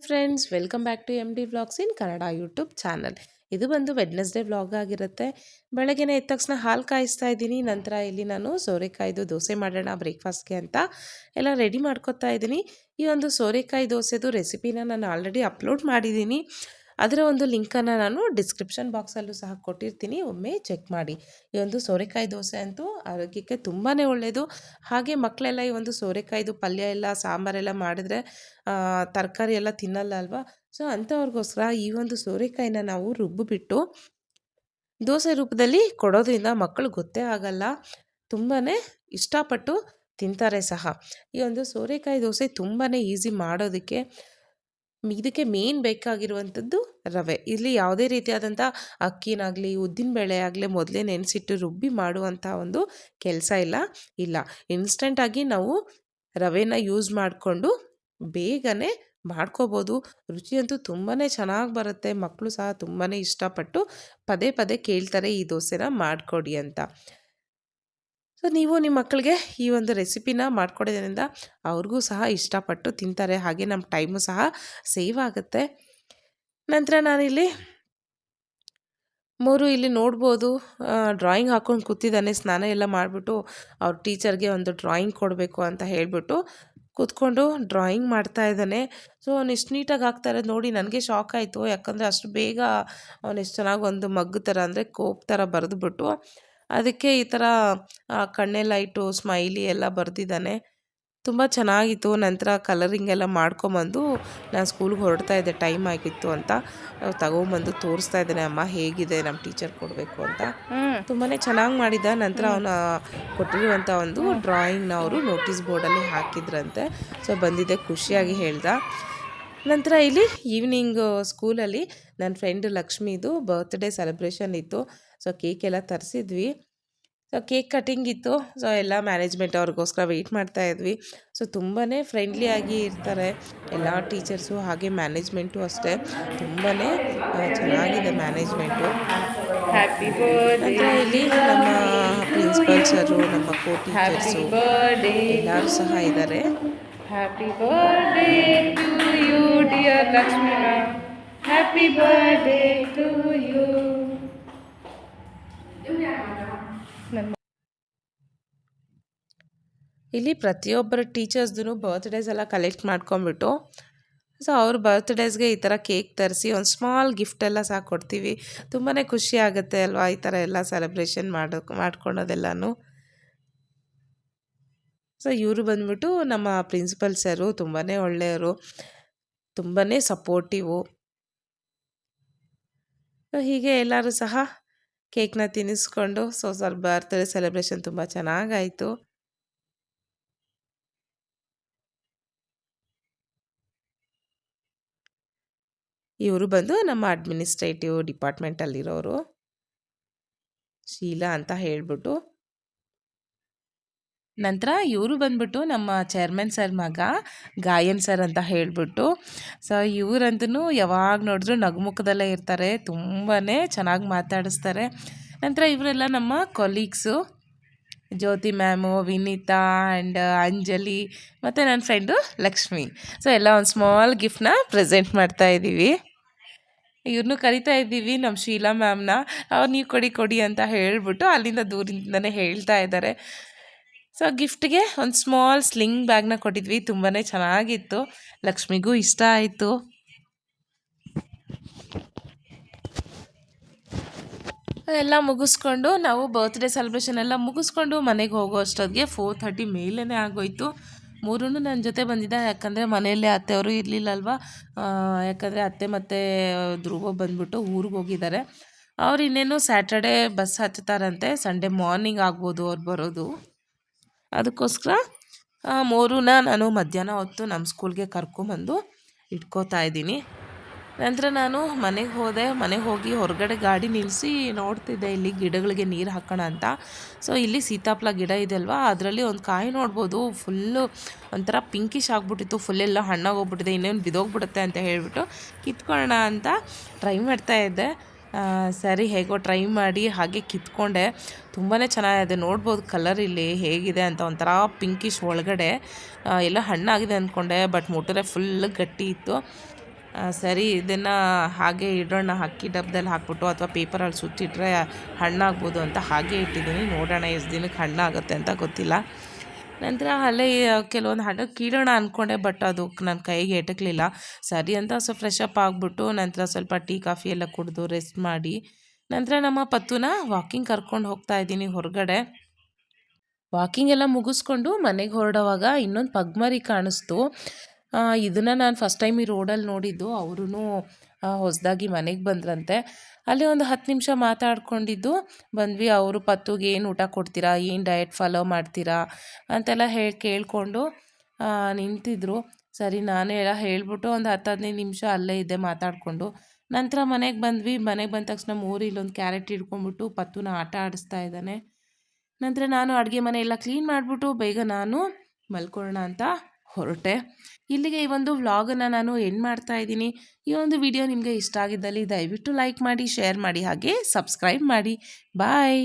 Friends, welcome back to M D vlogs in Kannada YouTube channel. ಇದು ಬಂದು Wednesday vlog ಆಗಿರುತ್ತೆ. ಬೆಳಗ್ಗೆನೇ ಎದ್ದ ತಕ್ಷಣ ಹಾಲು ಕಾಯಿಸ್ತಾ ಇದ್ದೀನಿ. ನಂತರ ಇಲ್ಲಿ ನಾನು ಸೋರೆಕಾಯ್ದು ದೋಸೆ ಮಾಡೋಣ ಬ್ರೇಕ್ಫಾಸ್ಟ್ಗೆ ಅಂತ ಎಲ್ಲ ರೆಡಿ ಮಾಡ್ಕೊತಾ ಇದ್ದೀನಿ. ಈ ಒಂದು ಸೋರೆಕಾಯಿ ದೋಸೆದು ರೆಸಿಪಿನ ನಾನು ಆಲ್ರೆಡಿ ಅಪ್ಲೋಡ್ ಮಾಡಿದ್ದೀನಿ. ಅದರ ಒಂದು ಲಿಂಕನ್ನು ನಾನು ಡಿಸ್ಕ್ರಿಪ್ಷನ್ ಬಾಕ್ಸಲ್ಲೂ ಸಹ ಕೊಟ್ಟಿರ್ತೀನಿ, ಒಮ್ಮೆ ಚೆಕ್ ಮಾಡಿ. ಈ ಒಂದು ಸೋರೆಕಾಯಿ ದೋಸೆ ಅಂತೂ ಆರೋಗ್ಯಕ್ಕೆ ತುಂಬಾ ಒಳ್ಳೆಯದು. ಹಾಗೆ ಮಕ್ಕಳೆಲ್ಲ ಈ ಒಂದು ಸೋರೆಕಾಯ್ದು ಪಲ್ಯ ಎಲ್ಲ ಸಾಂಬಾರೆಲ್ಲ ಮಾಡಿದ್ರೆ ತರಕಾರಿ ಎಲ್ಲ ತಿನ್ನಲ್ಲ ಅಲ್ವಾ. ಸೊ ಅಂಥವ್ರಿಗೋಸ್ಕರ ಈ ಒಂದು ಸೋರೆಕಾಯಿನ ನಾವು ರುಬ್ಬಿಬಿಟ್ಟು ದೋಸೆ ರೂಪದಲ್ಲಿ ಕೊಡೋದ್ರಿಂದ ಮಕ್ಕಳು ಗೊತ್ತೇ ಆಗಲ್ಲ, ತುಂಬಾ ಇಷ್ಟಪಟ್ಟು ತಿಂತಾರೆ ಸಹ. ಈ ಒಂದು ಸೋರೆಕಾಯಿ ದೋಸೆ ತುಂಬಾ ಈಸಿ ಮಾಡೋದಕ್ಕೆ. ಇದಕ್ಕೆ ಮೇನ್ ಬೇಕಾಗಿರುವಂಥದ್ದು ರವೆ. ಇಲ್ಲಿ ಯಾವುದೇ ರೀತಿಯಾದಂಥ ಅಕ್ಕಿನಾಗಲಿ ಉದ್ದಿನಬೇಳೆ ಆಗಲಿ ಮೊದಲೇ ನೆನೆಸಿಟ್ಟು ರುಬ್ಬಿ ಮಾಡುವಂಥ ಒಂದು ಕೆಲಸ ಇಲ್ಲ. ಇನ್ಸ್ಟೆಂಟಾಗಿ ನಾವು ರವೆನ ಯೂಸ್ ಮಾಡಿಕೊಂಡು ಬೇಗನೆ ಮಾಡ್ಕೋಬೋದು. ರುಚಿಯಂತೂ ತುಂಬಾ ಚೆನ್ನಾಗಿ ಬರುತ್ತೆ. ಮಕ್ಕಳು ಸಹ ತುಂಬಾ ಇಷ್ಟಪಟ್ಟು ಪದೇ ಪದೇ ಕೇಳ್ತಾರೆ ಈ ದೋಸೆನ ಮಾಡಿಕೊಡಿ ಅಂತ. ಸೊ ನೀವು ನಿಮ್ಮ ಮಕ್ಕಳಿಗೆ ಈ ಒಂದು ರೆಸಿಪಿನ ಮಾಡಿಕೊಡೋದ್ರಿಂದ ಅವ್ರಿಗೂ ಸಹ ಇಷ್ಟಪಟ್ಟು ತಿಂತಾರೆ. ಹಾಗೆ ನಮ್ಮ ಟೈಮು ಸಹ ಸೇವ್ ಆಗುತ್ತೆ. ನಂತರ ನಾನಿಲ್ಲಿ ಇಲ್ಲಿ ನೋಡ್ಬೋದು, ಡ್ರಾಯಿಂಗ್ ಹಾಕ್ಕೊಂಡು ಕೂತಿದ್ದಾನೆ. ಸ್ನಾನ ಎಲ್ಲ ಮಾಡಿಬಿಟ್ಟು ಅವ್ರ ಟೀಚರ್ಗೆ ಒಂದು ಡ್ರಾಯಿಂಗ್ ಕೊಡಬೇಕು ಅಂತ ಹೇಳಿಬಿಟ್ಟು ಕೂತ್ಕೊಂಡು ಡ್ರಾಯಿಂಗ್ ಮಾಡ್ತಾ ಇದ್ದಾನೆ. ಸೊ ಅವ್ನು ಎಷ್ಟು ನೀಟಾಗಿ ಹಾಕ್ತಾ ಇರೋದು ನೋಡಿ ನನಗೆ ಶಾಕ್ ಆಯಿತು. ಯಾಕಂದರೆ ಅಷ್ಟು ಬೇಗ ಅವ್ನು ಎಷ್ಟು ಚೆನ್ನಾಗಿ ಒಂದು ಮಗ್ಗು ಥರ ಅಂದರೆ ಕೋಪ್ ಥರ ಬರೆದುಬಿಟ್ಟು ಅದಕ್ಕೆ ಈ ಥರ ಕಣ್ಣೆಲ್ಲ ಇಟ್ಟು ಸ್ಮೈಲಿ ಎಲ್ಲ ಬರೆದಿದ್ದಾನೆ. ತುಂಬ ಚೆನ್ನಾಗಿತ್ತು. ನಂತರ ಕಲರಿಂಗ್ ಎಲ್ಲ ಮಾಡ್ಕೊಂಬಂದು ನಾನು ಸ್ಕೂಲ್ಗೆ ಹೊರಡ್ತಾ ಇದ್ದೆ, ಟೈಮ್ ಆಗಿತ್ತು ಅಂತ ತಗೊಂಬಂದು ತೋರಿಸ್ತಾ ಇದ್ದಾನೆ. ಅಮ್ಮ ಹೇಗಿದೆ, ನಮ್ಮ ಟೀಚರ್ ಕೊಡಬೇಕು ಅಂತ. ತುಂಬಾ ಚೆನ್ನಾಗಿ ಮಾಡಿದ್ದ. ನಂತರ ಅವನ ಕೊಟ್ಟಿರುವಂಥ ಒಂದು ಡ್ರಾಯಿಂಗ್ನ ಅವರು ನೋಟಿಸ್ ಬೋರ್ಡಲ್ಲಿ ಹಾಕಿದ್ರಂತೆ. ಸೊ ಬಂದಿದ್ದೆ ಖುಷಿಯಾಗಿ ಹೇಳ್ದ. ನಂತರ ಇಲ್ಲಿ ಈವ್ನಿಂಗ್ ಸ್ಕೂಲಲ್ಲಿ ನನ್ನ ಫ್ರೆಂಡ್ ಲಕ್ಷ್ಮೀದು ಬರ್ತ್ಡೇ ಸೆಲೆಬ್ರೇಷನ್ ಇತ್ತು. ಸೊ ಕೇಕ್ ಎಲ್ಲ ತರಿಸಿದ್ವಿ. ಸೊ ಕೇಕ್ ಕಟಿಂಗ್ ಇತ್ತು. ಸೊ ಎಲ್ಲ ಮ್ಯಾನೇಜ್ಮೆಂಟ್ ಅವ್ರಿಗೋಸ್ಕರ ವೆಯ್ಟ್ ಮಾಡ್ತಾ ಇದ್ವಿ. ಸೊ ತುಂಬಾ ಫ್ರೆಂಡ್ಲಿಯಾಗಿ ಇರ್ತಾರೆ ಎಲ್ಲ ಟೀಚರ್ಸು, ಹಾಗೆ ಮ್ಯಾನೇಜ್ಮೆಂಟು ಅಷ್ಟೇ ತುಂಬಾ ಚೆನ್ನಾಗಿದೆ ಮ್ಯಾನೇಜ್ಮೆಂಟು. ನಂತರ ಇಲ್ಲಿ ನಮ್ಮ ಪ್ರಿನ್ಸಿಪಲ್ ಸರು, ನಮ್ಮ ಕೋ ಟೀಚರ್ಸು ಎಲ್ಲರೂ ಸಹ ಇದ್ದಾರೆ. Happy birthday to you dear Lakshmi ma'am, happy birthday to you. ಇಲ್ಲಿ ಪ್ರತಿಯೊಬ್ಬರ ಟೀಚರ್ಸ್ದು ಬರ್ತ್ಡೇಸ್ ಎಲ್ಲ ಕಲೆಕ್ಟ್ ಮಾಡ್ಕೊಂಬಿಟ್ಟು ಸೊ ಅವ್ರ ಬರ್ತ್ಡೇಸ್ಗೆ ಈ ಥರ ಕೇಕ್ ತರಿಸಿ ಒಂದು ಸ್ಮಾಲ್ ಗಿಫ್ಟೆಲ್ಲ ಸಹ ಕೊಡ್ತೀವಿ. ತುಂಬಾ ಖುಷಿ ಆಗುತ್ತೆ ಅಲ್ವಾ ಈ ಥರ ಎಲ್ಲ ಸೆಲೆಬ್ರೇಷನ್ ಮಾಡ್ಕೊಳೋದೆಲ್ಲನೂ. ಸೊ ಇವರು ಬಂದ್ಬಿಟ್ಟು ನಮ್ಮ ಪ್ರಿನ್ಸಿಪಲ್ ಸರು, ತುಂಬಾ ಒಳ್ಳೆಯವರು, ತುಂಬಾ ಸಪೋರ್ಟಿವು. ಹೀಗೆ ಎಲ್ಲರೂ ಸಹ ಕೇಕ್ನ ತಿನ್ನಿಸ್ಕೊಂಡು ಸ್ವಲ್ಪ ಬರ್ತ್ಡೇ ಸೆಲೆಬ್ರೇಷನ್ ತುಂಬ ಚೆನ್ನಾಗಾಯಿತು. ಇವರು ಬಂದು ನಮ್ಮ ಅಡ್ಮಿನಿಸ್ಟ್ರೇಟಿವ್ ಡಿಪಾರ್ಟ್ಮೆಂಟಲ್ಲಿರೋರು, ಶೀಲಾ ಅಂತ ಹೇಳಿಬಿಟ್ಟು. ನಂತರ ಇವರು ಬಂದ್ಬಿಟ್ಟು ನಮ್ಮ ಚೇರ್ಮನ್ ಸರ್ ಮಗ ಗಾಯನ್ ಸರ್ ಅಂತ ಹೇಳಿಬಿಟ್ಟು. ಸೊ ಇವರಂತೂ ಯಾವಾಗ ನೋಡಿದ್ರು ನಗುಮುಖದಲ್ಲೇ ಇರ್ತಾರೆ, ತುಂಬಾ ಚೆನ್ನಾಗಿ ಮಾತಾಡಿಸ್ತಾರೆ. ನಂತರ ಇವರೆಲ್ಲ ನಮ್ಮ colleagues, Jyoti ma'am, Vinita and Anjali ಮತ್ತು ನನ್ನ ಫ್ರೆಂಡು ಲಕ್ಷ್ಮಿ. ಸೊ ಎಲ್ಲ ಒಂದು ಸ್ಮಾಲ್ ಗಿಫ್ಟ್ನ ಪ್ರೆಸೆಂಟ್ ಮಾಡ್ತಾಯಿದ್ದೀವಿ. ಇವ್ರನ್ನೂ ಕರಿತಾ ಇದ್ದೀವಿ ನಮ್ಮ ಶೀಲಾ ಮ್ಯಾಮ್ನ. ಅವ್ರು ನೀವು ಕೊಡಿ ಅಂತ ಹೇಳಿಬಿಟ್ಟು ಅಲ್ಲಿಂದ ದೂರದಿಂದನೇ ಹೇಳ್ತಾ ಇದ್ದಾರೆ. ಸೊ ಗಿಫ್ಟ್ಗೆ ಒಂದು ಸ್ಮಾಲ್ ಸ್ಲಿಂಗ್ ಬ್ಯಾಗ್ನ ಕೊಟ್ಟಿದ್ವಿ, ತುಂಬಾ ಚೆನ್ನಾಗಿತ್ತು, ಲಕ್ಷ್ಮಿಗೂ ಇಷ್ಟ ಆಯಿತು. ಎಲ್ಲ ಮುಗಿಸ್ಕೊಂಡು ನಾವು ಬರ್ತ್ಡೇ ಸೆಲೆಬ್ರೇಷನ್ ಎಲ್ಲ ಮುಗಿಸ್ಕೊಂಡು ಮನೆಗೆ ಹೋಗೋ ಅಷ್ಟೊತ್ತಿಗೆ 4:30 ಮೇಲೇ ಆಗೋಯಿತು. ಮೂರೂ ನನ್ನ ಜೊತೆ ಬಂದಿದ್ದ, ಯಾಕಂದರೆ ಮನೆಯಲ್ಲೇ ಅತ್ತೆಯವರು ಇರಲಿಲ್ಲಲ್ವ. ಯಾಕಂದರೆ ಅತ್ತೆ ಮತ್ತು ಧ್ರುವ ಬಂದ್ಬಿಟ್ಟು ಊರಿಗೆ ಹೋಗಿದ್ದಾರೆ. ಅವ್ರು ಇನ್ನೇನು ಸ್ಯಾಟರ್ಡೇ ಬಸ್ ಹತ್ತುತ್ತಾರಂತೆ, ಸಂಡೇ ಮಾರ್ನಿಂಗ್ ಆಗ್ಬೋದು ಅವ್ರು ಬರೋದು. ಅದಕ್ಕೋಸ್ಕರ ಮೂರನ್ನ ನಾನು ಮಧ್ಯಾಹ್ನ ಹೊತ್ತು ನಮ್ಮ ಸ್ಕೂಲ್ಗೆ ಕರ್ಕೊಂಬಂದು ಇಟ್ಕೋತಾ ಇದ್ದೀನಿ. ನಂತರ ನಾನು ಮನೆಗೆ ಹೋದೆ. ಮನೆಗೆ ಹೋಗಿ ಹೊರಗಡೆ ಗಾಡಿ ನಿಲ್ಲಿಸಿ ನೋಡ್ತಿದ್ದೆ ಇಲ್ಲಿ ಗಿಡಗಳಿಗೆ ನೀರು ಹಾಕೋಣ ಅಂತ. ಸೊ ಇಲ್ಲಿ ಸೀತಾಫಲ ಗಿಡ ಇದೆ ಅಲ್ವಾ, ಅದರಲ್ಲಿ ಒಂದು ಕಾಯಿ ನೋಡ್ಬೋದು, ಫುಲ್ಲು ಒಂಥರ ಪಿಂಕಿಶ್ ಆಗಿಬಿಟ್ಟಿತ್ತು, ಫುಲ್ಲೆಲ್ಲ ಹಣ್ಣಾಗೋಗ್ಬಿಟ್ಟಿದೆ, ಇನ್ನೇನು ಬಿದ್ದೋಗ್ಬಿಡುತ್ತೆ ಅಂತ ಹೇಳಿಬಿಟ್ಟು ಕಿತ್ಕೊಳ್ಳೋಣ ಅಂತ ಟ್ರೈ ಮಾಡ್ತಾಯಿದ್ದೆ. ಸರಿ ಹೇಗೋ ಟ್ರೈ ಮಾಡಿ ಹಾಗೆ ಕಿತ್ಕೊಂಡೆ. ತುಂಬಾ ಚೆನ್ನಾಗಿದೆ, ನೋಡ್ಬೋದು ಕಲರ್ ಇಲ್ಲಿ ಹೇಗಿದೆ ಅಂತ, ಒಂಥರ ಪಿಂಕಿಶ್ ಒಳಗಡೆ ಎಲ್ಲ ಹಣ್ಣಾಗಿದೆ ಅಂದ್ಕೊಂಡೆ, ಬಟ್ ಮುಟ್ಟಿದ್ರೆ ಫುಲ್ ಗಟ್ಟಿ ಇತ್ತು. ಸರಿ ಇದನ್ನು ಹಾಗೆ ಇಡೋಣ, ಅಕ್ಕಿ ಡಬ್ಬದಲ್ಲಿ ಹಾಕ್ಬಿಟ್ಟು ಅಥವಾ ಪೇಪರಲ್ಲಿ ಸುತ್ತಿಟ್ರೆ ಹಣ್ಣಾಗ್ಬೋದು ಅಂತ ಹಾಗೆ ಇಟ್ಟಿದ್ದೀನಿ. ನೋಡೋಣ ಎಷ್ಟು ದಿನಕ್ಕೆ ಹಣ್ಣಾಗುತ್ತೆ ಅಂತ ಗೊತ್ತಿಲ್ಲ. ನಂತರ ಅಲ್ಲೇ ಕೆಲವೊಂದು ಹಣ್ಣು ಕೀಳೋಣ ಅಂದ್ಕೊಂಡೆ, ಬಟ್ ಅದು ನನ್ನ ಕೈಗೆ ಎಟಕಲಿಲ್ಲ. ಸರಿ ಅಂತ ಸ್ವಲ್ಪ ಫ್ರೆಶ್ ಅಪ್ ಆಗಿಬಿಟ್ಟು ನಂತರ ಸ್ವಲ್ಪ ಟೀ ಕಾಫಿ ಎಲ್ಲ ಕುಡಿದು ರೆಸ್ಟ್ ಮಾಡಿ ನಂತರ ನಮ್ಮ ಪತ್ತುನ ವಾಕಿಂಗ್ ಕರ್ಕೊಂಡು ಹೋಗ್ತಾ ಇದ್ದೀನಿ ಹೊರಗಡೆ. ವಾಕಿಂಗ್ ಎಲ್ಲ ಮುಗಿಸ್ಕೊಂಡು ಮನೆಗೆ ಹೊರಡುವಾಗ ಇನ್ನೊಂದು ಪಗ್ಮರಿ ಕಾಣಿಸ್ತು. ಇದನ್ನು ನಾನು ಫಸ್ಟ್ ಟೈಮ್ ಈ ರೋಡಲ್ಲಿ ನೋಡಿದ್ದು. ಅವರೂ ಹೊಸದಾಗಿ ಮನೆಗೆ ಬಂದ್ರಂತೆ. ಅಲ್ಲಿ ಒಂದು 10 ನಿಮಿಷ ಮಾತಾಡ್ಕೊಂಡಿದ್ದು ಬಂದ್ವಿ. ಅವರು ಪತ್ತುಗೆ ಏನು ಊಟ ಕೊಡ್ತೀರಾ, ಏನು ಡಯಟ್ ಫಾಲೋ ಮಾಡ್ತೀರಾ ಅಂತೆಲ್ಲ ಕೇಳಿಕೊಂಡು ನಿಂತಿದ್ರು. ಸರಿ ನಾನು ಎಲ್ಲ ಹೇಳ್ಬಿಟ್ಟು ಒಂದು 10-15 ನಿಮಿಷ ಅಲ್ಲೇ ಇದ್ದೆ ಮಾತಾಡಿಕೊಂಡು. ನಂತರ ಮನೆಗೆ ಬಂದ್ವಿ. ಮನೆಗೆ ಬಂದ ತಕ್ಷಣ ಇಲ್ಲೊಂದು ಕ್ಯಾರೆಟ್ ಹಿಡ್ಕೊಂಡ್ಬಿಟ್ಟು ಪತ್ತುನ ಆಟ ಆಡಿಸ್ತಾ ಇದ್ದಾನೆ. ನಂತರ ನಾನು ಅಡುಗೆ ಮನೆ ಎಲ್ಲ ಕ್ಲೀನ್ ಮಾಡಿಬಿಟ್ಟು ಬೇಗ ನಾನು ಮಲ್ಕೊಳ್ಳೋಣ ಅಂತ ಹೊರಟೆ. ಇಲ್ಲಿಗೆ ಈ ಒಂದು ವ್ಲಾಗನ್ನು ನಾನು ಎಂಡ್ ಮಾಡ್ತಾ ಇದ್ದೀನಿ. ಈ ಒಂದು ವಿಡಿಯೋ ನಿಮಗೆ ಇಷ್ಟ ಆಗಿದ್ದಲ್ಲಿ ದಯವಿಟ್ಟು ಲೈಕ್ ಮಾಡಿ, ಶೇರ್ ಮಾಡಿ, ಹಾಗೆ ಸಬ್ಸ್ಕ್ರೈಬ್ ಮಾಡಿ. ಬಾಯ್.